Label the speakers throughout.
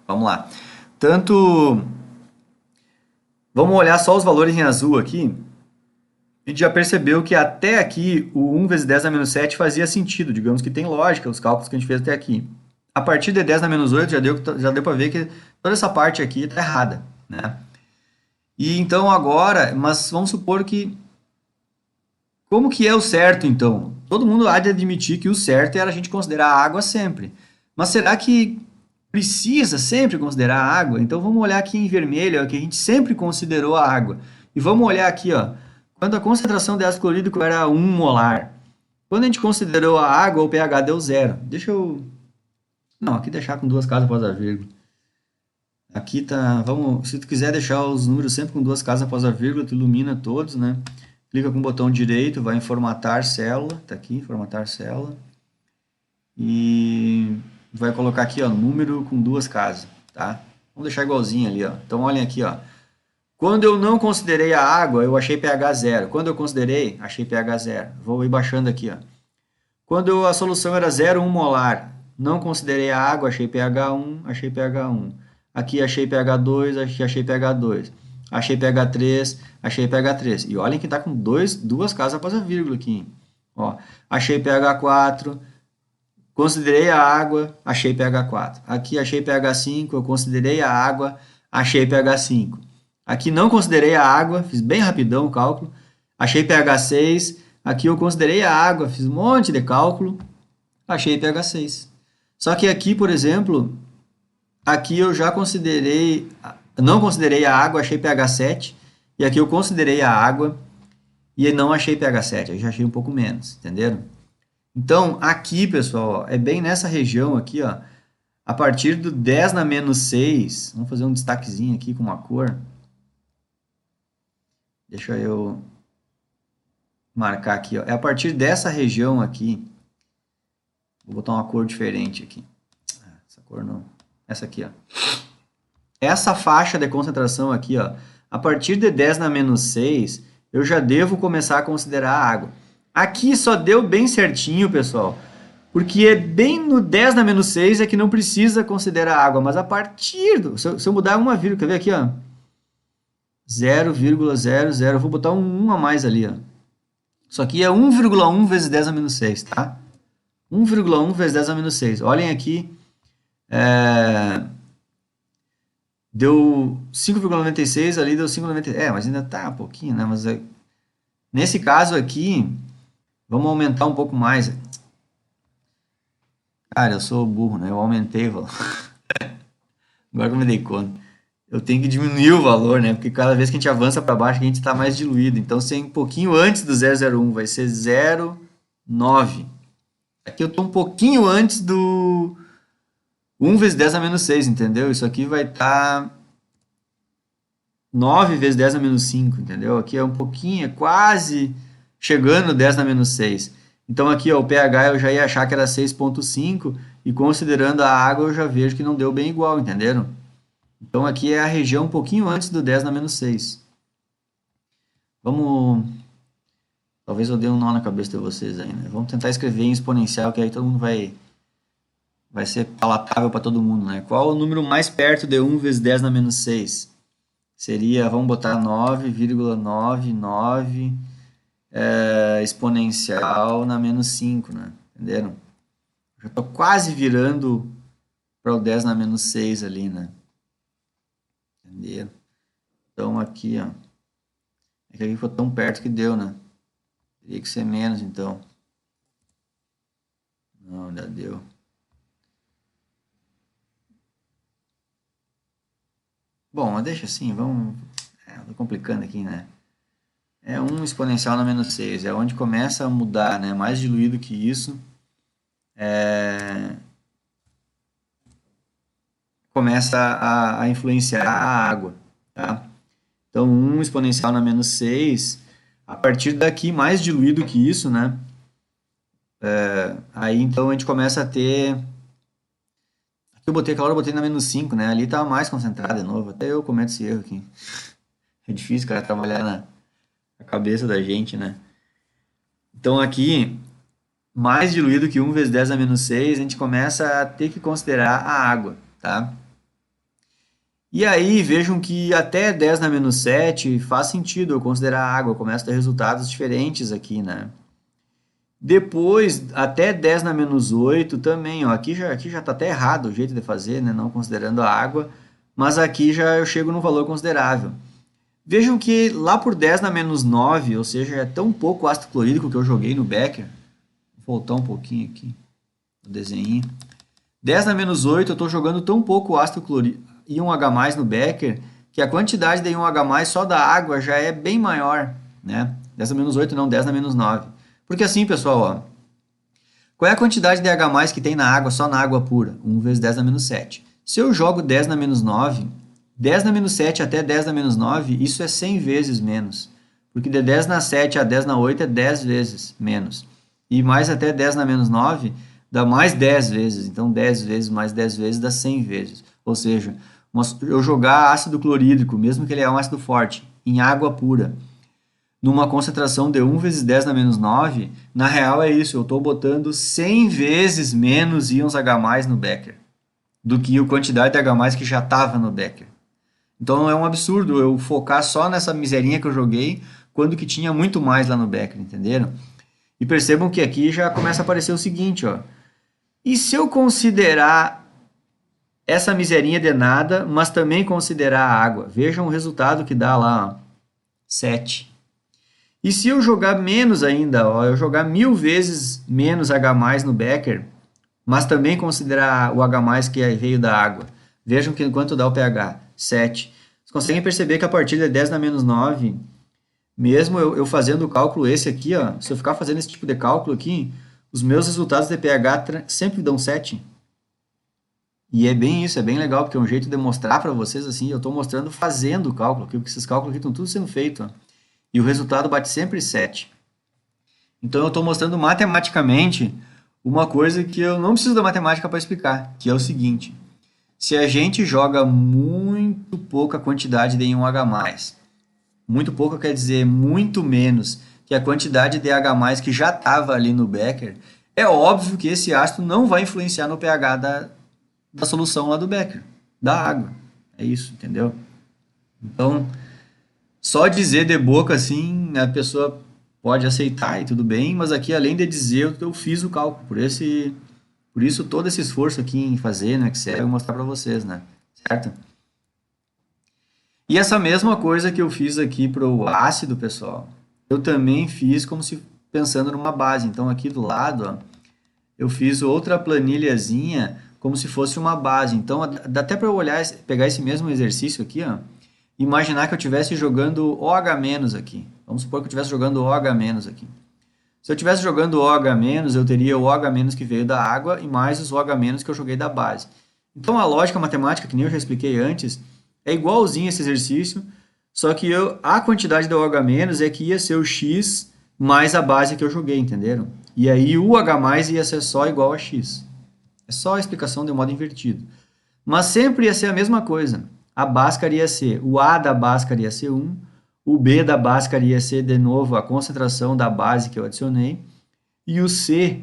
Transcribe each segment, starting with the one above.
Speaker 1: Vamos lá. Tanto... Vamos olhar só os valores em azul aqui. A gente já percebeu que até aqui o 1 vezes 10 na menos 7 fazia sentido. Digamos que tem lógica os cálculos que a gente fez até aqui. A partir de 10 na menos 8 já deu para ver que toda essa parte aqui está errada, né? E então agora, mas vamos supor que... Como que é o certo, então? Todo mundo há de admitir que o certo era a gente considerar a água sempre. Mas será que precisa sempre considerar a água? Então vamos olhar aqui em vermelho, ó, que a gente sempre considerou a água. E vamos olhar aqui, ó, quando a concentração de ácido clorídrico era 1 molar. Quando a gente considerou a água, o pH deu zero. Deixa eu... Não, aqui deixar com duas casas após a vírgula. Aqui tá... Vamos... Se tu quiser deixar os números sempre com duas casas após a vírgula, tu ilumina todos, né? Clica com o botão direito, vai em formatar célula, tá aqui, formatar célula. E vai colocar aqui, ó, número com duas casas, tá? Vamos deixar igualzinho ali, ó. Então, olhem aqui, ó. Quando eu não considerei a água, eu achei pH zero. Quando eu considerei, achei pH zero. Vou ir baixando aqui, ó. Quando a solução era 0,1 molar, não considerei a água, achei pH 1, achei pH 1. Aqui achei pH 2, aqui achei pH 2. Achei pH 3, achei pH 3. E olhem que está com duas casas após a vírgula aqui. Ó, achei pH 4, considerei a água, achei pH 4. Aqui achei pH 5, eu considerei a água, achei pH 5. Aqui não considerei a água, fiz bem rapidão o cálculo, achei pH 6. Aqui eu considerei a água, fiz um monte de cálculo, achei pH 6. Só que aqui, por exemplo, aqui eu já considerei, não considerei a água, achei pH 7. E aqui eu considerei a água e não achei pH 7, eu já achei um pouco menos, entenderam? Então, aqui, pessoal, ó, é bem nessa região aqui, ó, a partir do 10 na menos 6, vamos fazer um destaquezinho aqui com uma cor. Deixa eu marcar aqui, ó. É a partir dessa região aqui, vou botar uma cor diferente aqui. Essa cor não, essa aqui, ó. Essa faixa de concentração aqui, ó, a partir de 10 na menos 6, eu já devo começar a considerar a água. Aqui só deu bem certinho, pessoal, porque é bem no 10 na menos 6 é que não precisa considerar a água, mas a partir do... Se eu mudar uma vírgula, quer ver aqui, ó? 0,00, eu vou botar um 1 a mais ali, ó. Isso aqui é 1,1 vezes 10 a menos 6, tá? 1,1 vezes 10 a menos 6. Olhem aqui, deu 5,96, ali deu 5,96. Mas ainda tá um pouquinho, né? Mas nesse caso aqui, vamos aumentar um pouco mais. Cara, eu sou burro, né? Eu aumentei o valor. Agora que eu me dei conta. Eu tenho que diminuir o valor, né? Porque cada vez que a gente avança para baixo, a gente está mais diluído. Então, se é um pouquinho antes do 0,01, vai ser 0,9. Aqui eu estou um pouquinho antes do 1 vezes 10 a menos 6, entendeu? Isso aqui vai estar 9 vezes 10 a menos 5, entendeu? Aqui é um pouquinho, é quase chegando no 10 a menos 6. Então aqui, ó, o pH eu já ia achar que era 6,5 e considerando a água eu já vejo que não deu bem igual, entenderam? Então aqui é a região um pouquinho antes do 10 na menos 6. Vamos... Talvez eu dê um nó na cabeça de vocês aí, né? Vamos tentar escrever em exponencial, que aí todo mundo vai ser palatável para todo mundo, né? Qual o número mais perto de 1 vezes 10 na menos 6? Seria, vamos botar 9,99 exponencial na menos 5, né? Entenderam? Já estou quase virando para o 10 na menos 6 ali, né? Entenderam? Então aqui, ó. É que aqui ficou tão perto que deu, né? Teria que ser menos, então. Não, ainda deu. Bom, mas deixa assim, vamos... tô complicando aqui, né? É 1 exponencial na menos 6. É onde começa a mudar, né? Mais diluído que isso. Começa a influenciar a água, tá? Então, 1 exponencial na menos 6, a partir daqui, mais diluído que isso, né? Aí, então, a gente começa a ter... Aqui eu botei, aquela hora eu botei na menos 5, né? Ali estava mais concentrado de novo. Até eu cometo esse erro aqui. É difícil, cara, trabalhar na cabeça da gente, né? Então, aqui, mais diluído que 1 vezes 10 a menos 6, a gente começa a ter que considerar a água, tá? E aí vejam que até 10 na menos 7 faz sentido eu considerar a água, eu começo a ter resultados diferentes aqui, né? Depois, até 10 na menos 8 também, ó, aqui já tá até errado o jeito de fazer, né? Não considerando a água, mas aqui já eu chego num valor considerável. Vejam que lá por 10 na menos 9, ou seja, é tão pouco ácido clorídrico que eu joguei no Becker. Vou voltar um pouquinho aqui no desenho. 10 na menos 8, eu estou jogando tão pouco ácido clorídrico íon H+, no Becker, que a quantidade de íon H+, só da água já é bem maior, né? 10 na menos 8 não, 10 na menos 9. Porque assim, pessoal, ó, qual é a quantidade de H+, que tem na água, só na água pura? 1 vezes 10 na menos 7. Se eu jogo 10 na menos 9, 10 na menos 7 até 10 na menos 9, isso é 100 vezes menos. Porque de 10 na 7 a 10 na 8 é 10 vezes menos. E mais até 10 na menos 9 dá mais 10 vezes. Então 10 vezes mais 10 vezes dá 100 vezes. Ou seja, eu jogar ácido clorídrico, mesmo que ele é um ácido forte, em água pura, numa concentração de 1 vezes 10 na menos 9, na real é isso, eu estou botando 100 vezes menos íons H+ no Becker do que a quantidade de H+ que já estava no Becker. Então é um absurdo eu focar só nessa miserinha que eu joguei, quando que tinha muito mais lá no Becker, entenderam? E percebam que aqui já começa a aparecer o seguinte, ó. E se eu considerar essa miserinha de nada, mas também considerar a água? Vejam o resultado que dá lá, ó, 7. E se eu jogar menos ainda, ó, eu jogar 1000 vezes menos H+ no Becker, mas também considerar o H+ que veio da água. Vejam que quanto dá o pH, 7. Vocês conseguem perceber que a partir de 10 na menos 9, mesmo eu fazendo o cálculo esse aqui, ó, se eu ficar fazendo esse tipo de cálculo aqui, os meus resultados de pH sempre dão 7. E é bem isso, é bem legal, porque é um jeito de mostrar para vocês assim, eu estou mostrando fazendo o cálculo, porque esses cálculos aqui estão tudo sendo feitos, ó, e o resultado bate sempre 7. Então eu estou mostrando matematicamente uma coisa que eu não preciso da matemática para explicar, que é o seguinte: se a gente joga muito pouca quantidade de íon H+, muito pouco quer dizer muito menos que a quantidade de H+ que já estava ali no Becker, é óbvio que esse ácido não vai influenciar no pH da solução lá do Becker, da água. É isso, entendeu? Então, só dizer de boca assim, a pessoa pode aceitar e tudo bem, mas aqui além de dizer, eu fiz o cálculo, por isso todo esse esforço aqui em fazer no Excel e mostrar para vocês, né? Certo? E essa mesma coisa que eu fiz aqui para o ácido, pessoal, eu também fiz como se pensando numa base. Então aqui do lado, ó, eu fiz outra planilhazinha como se fosse uma base. Então dá até para eu olhar, pegar esse mesmo exercício aqui, ó, imaginar que eu estivesse jogando OH- aqui. Vamos supor que eu estivesse jogando OH- aqui. Se eu estivesse jogando OH-, eu teria o OH- que veio da água e mais os OH- que eu joguei da base. Então a lógica matemática, que nem eu já expliquei antes, é igualzinho esse exercício, só que a quantidade de OH- é que ia ser o X mais a base que eu joguei, entenderam? E aí o H+ ia ser só igual a X. É só a explicação de modo invertido. Mas sempre ia ser a mesma coisa. A Bhaskara ia ser, o A da Bhaskara ia ser 1, o B da Bhaskara ia ser, de novo, a concentração da base que eu adicionei, e o C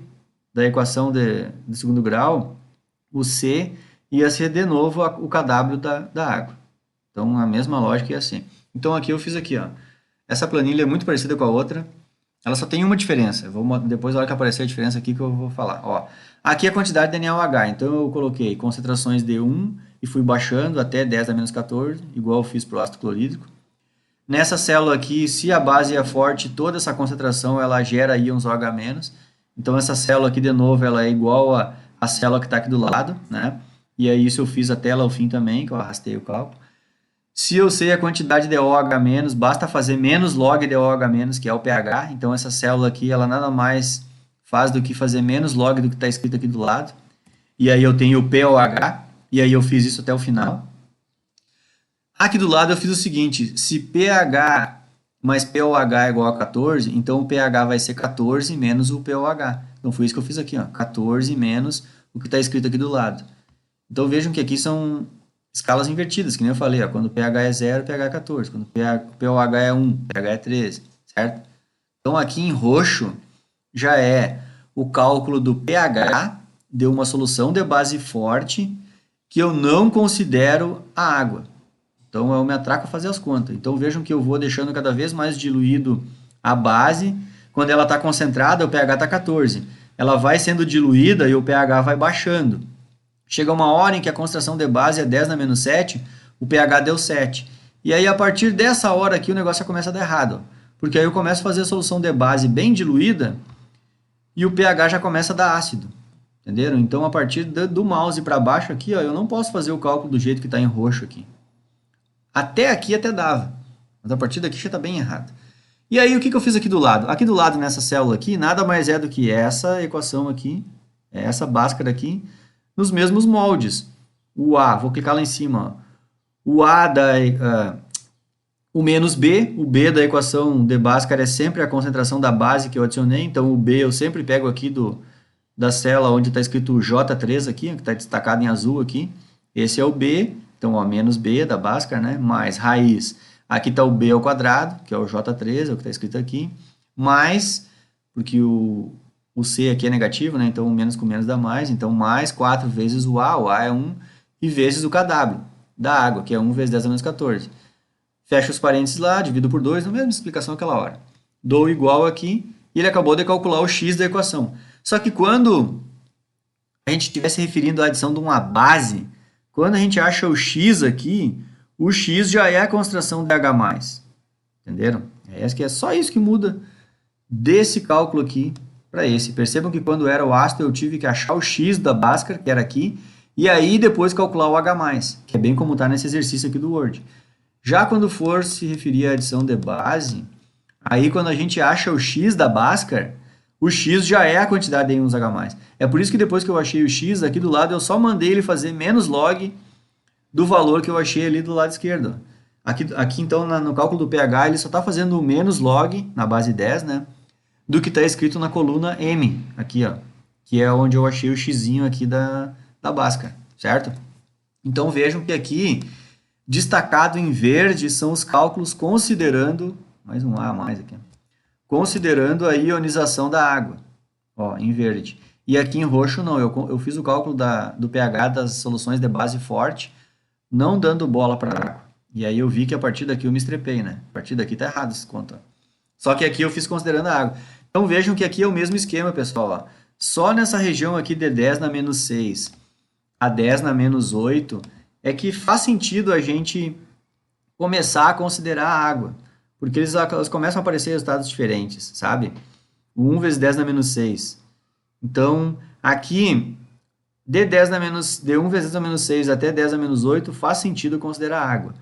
Speaker 1: da equação de segundo grau, o C ia ser, de novo, o Kw da água. Então, a mesma lógica ia ser. Então, aqui eu fiz aqui, ó. Essa planilha é muito parecida com a outra, ela só tem uma diferença. Depois, na hora que aparecer a diferença aqui, que eu vou falar. Ó, aqui é a quantidade de NaOH. Então, eu coloquei concentrações de 1 e fui baixando até 10 a menos 14, igual eu fiz para o ácido clorídrico. Nessa célula aqui, se a base é forte, toda essa concentração ela gera íons OH-. Então, essa célula aqui, de novo, ela é igual a célula que está aqui do lado, né? E aí, isso eu fiz até lá o fim também, que eu arrastei o cálculo. Se eu sei a quantidade de OH-, basta fazer menos log de OH-, que é o pH. Então, essa célula aqui, ela nada mais faz do que fazer menos log do que está escrito aqui do lado. E aí eu tenho o pOH, e aí eu fiz isso até o final. Aqui do lado eu fiz o seguinte, se pH mais pOH é igual a 14, então o pH vai ser 14 menos o pOH. Então, foi isso que eu fiz aqui, ó, 14 menos o que está escrito aqui do lado. Então, vejam que aqui são escalas invertidas, que nem eu falei, ó, quando o pH é 0, pH é 14, quando o pOH é 1, pH é 13, certo? Então, aqui em roxo já é o cálculo do pH de uma solução de base forte que eu não considero a água. Então eu me atraco a fazer as contas. Então vejam que eu vou deixando cada vez mais diluído a base. Quando ela está concentrada, o pH está 14. Ela vai sendo diluída e o pH vai baixando. Chega uma hora em que a concentração de base é 10 na menos 7, o pH deu 7. E aí a partir dessa hora aqui o negócio já começa a dar errado. Porque aí eu começo a fazer a solução de base bem diluída e o pH já começa a dar ácido. Entenderam? Então a partir do mouse para baixo aqui, ó, eu não posso fazer o cálculo do jeito que está em roxo aqui. Até aqui até dava, mas a partir daqui já está bem errado. E aí o que eu fiz aqui do lado? Aqui do lado nessa célula aqui, nada mais é do que essa equação aqui, essa Bhaskara aqui, nos mesmos moldes. O A, vou clicar lá em cima, ó. O A o menos B, o B da equação de Bhaskara é sempre a concentração da base que eu adicionei, então o B eu sempre pego aqui da célula onde está escrito J3 aqui, que está destacado em azul aqui, esse é o B, então ó, menos B da Bhaskara, né, mais raiz, aqui está o B ao quadrado, que é o J3, é o que está escrito aqui, mais, porque o C aqui é negativo, né, então o menos com menos dá mais, então mais 4 vezes o A é 1, e vezes o KW da água, que é 1 vezes 10 a menos 14. Fecho os parênteses lá, divido por 2, na mesma explicação aquela hora. Dou igual aqui, e ele acabou de calcular o x da equação. Só que quando a gente estiver se referindo à adição de uma base, quando a gente acha o x aqui, o x já é a concentração de H+. Entenderam? É só isso que muda desse cálculo aqui para esse. Percebam que quando era o ácido eu tive que achar o x da Bhaskara, que era aqui, e aí depois calcular o H+, que é bem como está nesse exercício aqui do Word. Já quando for se referir à adição de base, aí quando a gente acha o x da Bhaskara, o x já é a quantidade de íons H+. É por isso que depois que eu achei o x, aqui do lado eu só mandei ele fazer menos log do valor que eu achei ali do lado esquerdo. Aqui então, no cálculo do pH, ele só está fazendo o menos log, na base 10, né, do que está escrito na coluna M, aqui, ó, que é onde eu achei o xzinho aqui da Bhaskara, certo? Então vejam que aqui, destacado em verde, são os cálculos considerando, mais um A a mais aqui, considerando a ionização da água, ó, em verde. E aqui em roxo não, eu fiz o cálculo do pH das soluções de base forte, não dando bola para a água. E aí eu vi que a partir daqui eu me estrepei, né? A partir daqui tá errado esse conta. Só que aqui eu fiz considerando a água. Então vejam que aqui é o mesmo esquema, pessoal, ó. Só nessa região aqui de 10 na menos 6 a 10 na menos 8 é que faz sentido a gente começar a considerar a água. Porque elas começam a aparecer resultados diferentes, sabe? O 1 vezes 10 na menos 6. Então, aqui, de 1 vezes 10 na menos 6 até 10 na menos 8, faz sentido considerar a água.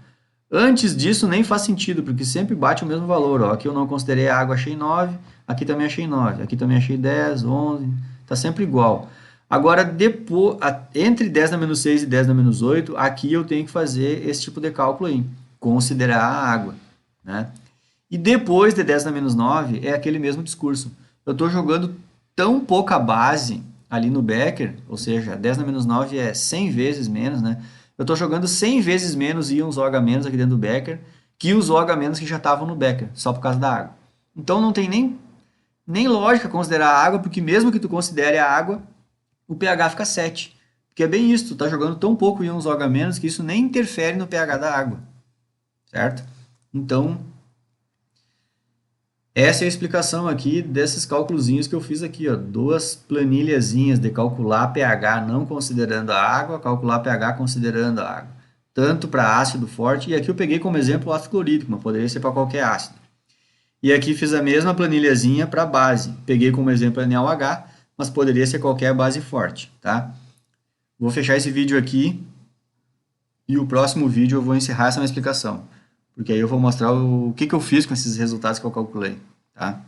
Speaker 1: Antes disso, nem faz sentido, porque sempre bate o mesmo valor. Ó. Aqui eu não considerei a água, achei 9. Aqui também achei 9. Aqui também achei 10, 11. Está sempre igual. Agora, entre 10 na menos 6 e 10 na menos 8, aqui eu tenho que fazer esse tipo de cálculo aí. Considerar a água, né? E depois de 10 na menos 9, é aquele mesmo discurso. Eu estou jogando tão pouca base ali no Becker, ou seja, 10 na menos 9 é 100 vezes menos, né? Eu estou jogando 100 vezes menos íons OH- aqui dentro do Becker que os OH- que já estavam no Becker, só por causa da água. Então não tem nem lógica considerar a água, porque mesmo que tu considere a água, o pH fica 7. Porque é bem isso, tu está jogando tão pouco íons OH- que isso nem interfere no pH da água. Certo? Então, essa é a explicação aqui desses cálculozinhos que eu fiz aqui, ó, 2 planilhazinhas de calcular pH não considerando a água, calcular pH considerando a água, tanto para ácido forte, e aqui eu peguei como exemplo o ácido clorídrico, mas poderia ser para qualquer ácido. E aqui fiz a mesma planilhazinha para base, peguei como exemplo NaOH, mas poderia ser qualquer base forte, tá? Vou fechar esse vídeo aqui, e o próximo vídeo eu vou encerrar essa minha explicação. Porque aí eu vou mostrar o que eu fiz com esses resultados que eu calculei, tá?